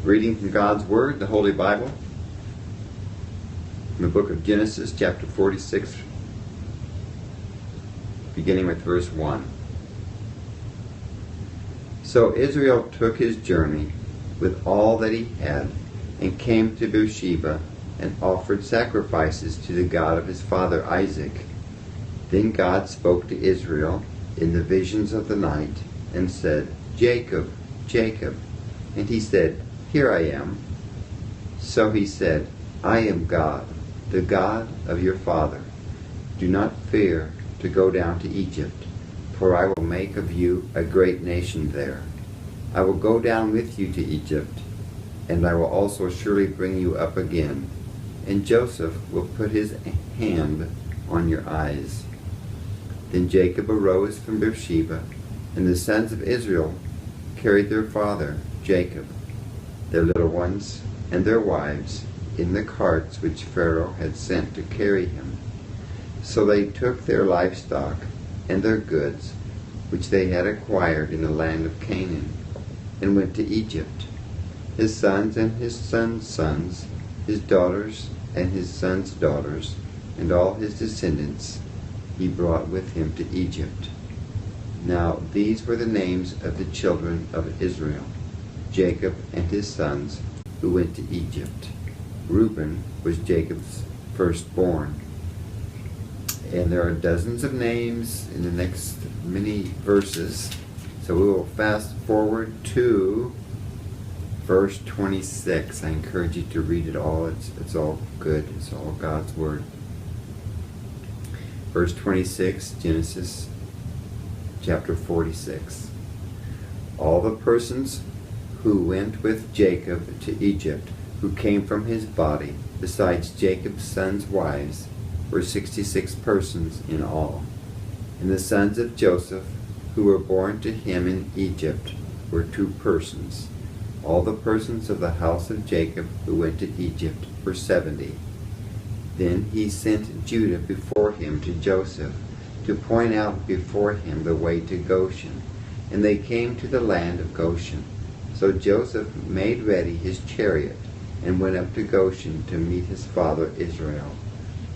Reading from God's Word, the Holy Bible, in the book of Genesis, chapter 46, beginning with verse 1. So Israel took his journey with all that he had, and came to Beersheba, and offered sacrifices to the God of his father Isaac. Then God spoke to Israel in the visions of the night, and said, Jacob, Jacob. And he said, Here I am. So he said, I am God, the God of your father. Do not fear to go down to Egypt, for I will make of you a great nation there. I will go down with you to Egypt, and I will also surely bring you up again. And Joseph will put his hand on your eyes. Then Jacob arose from Beersheba, and the sons of Israel carried their father Jacob, their little ones, and their wives, in the carts which Pharaoh had sent to carry him. So they took their livestock and their goods, which they had acquired in the land of Canaan, and went to Egypt. His sons and his sons' sons, his daughters and his sons' daughters, and all his descendants he brought with him to Egypt. Now these were the names of the children of Israel, Jacob and his sons, who went to Egypt. Reuben was Jacob's firstborn. And there are dozens of names in the next many verses. So we will fast forward to verse 26. I encourage you to read it all. It's all good. It's all God's Word. Verse 26, Genesis chapter 46. All the persons who went with Jacob to Egypt, who came from his body, besides Jacob's sons' wives, were 66 persons in all. And the sons of Joseph, who were born to him in Egypt, were 2 persons. All the persons of the house of Jacob who went to Egypt were 70. Then he sent Judah before him to Joseph, to point out before him the way to Goshen. And they came to the land of Goshen. So Joseph made ready his chariot, and went up to Goshen to meet his father Israel.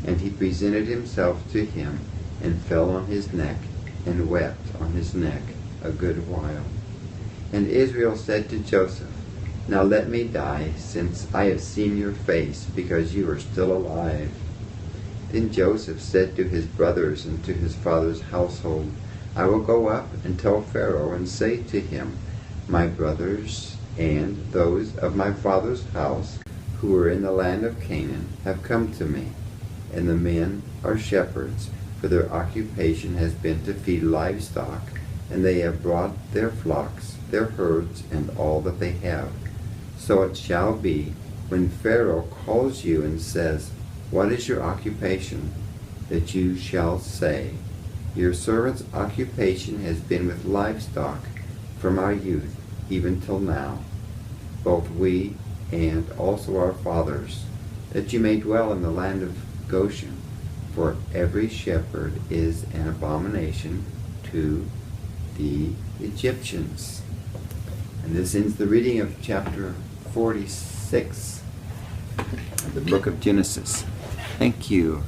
And he presented himself to him, and fell on his neck, and wept on his neck a good while. And Israel said to Joseph, Now let me die, since I have seen your face, because you are still alive. Then Joseph said to his brothers and to his father's household, I will go up and tell Pharaoh, and say to him, My brothers and those of my father's house who were in the land of Canaan have come to me, and the men are shepherds, for their occupation has been to feed livestock, and they have brought their flocks, their herds, and all that they have. So it shall be, when Pharaoh calls you and says, What is your occupation? That you shall say, Your servant's occupation has been with livestock from our youth, even till now, both we and also our fathers, that you may dwell in the land of Goshen, for every shepherd is an abomination to the Egyptians. And this ends the reading of chapter 46 of the book of Genesis. Thank you.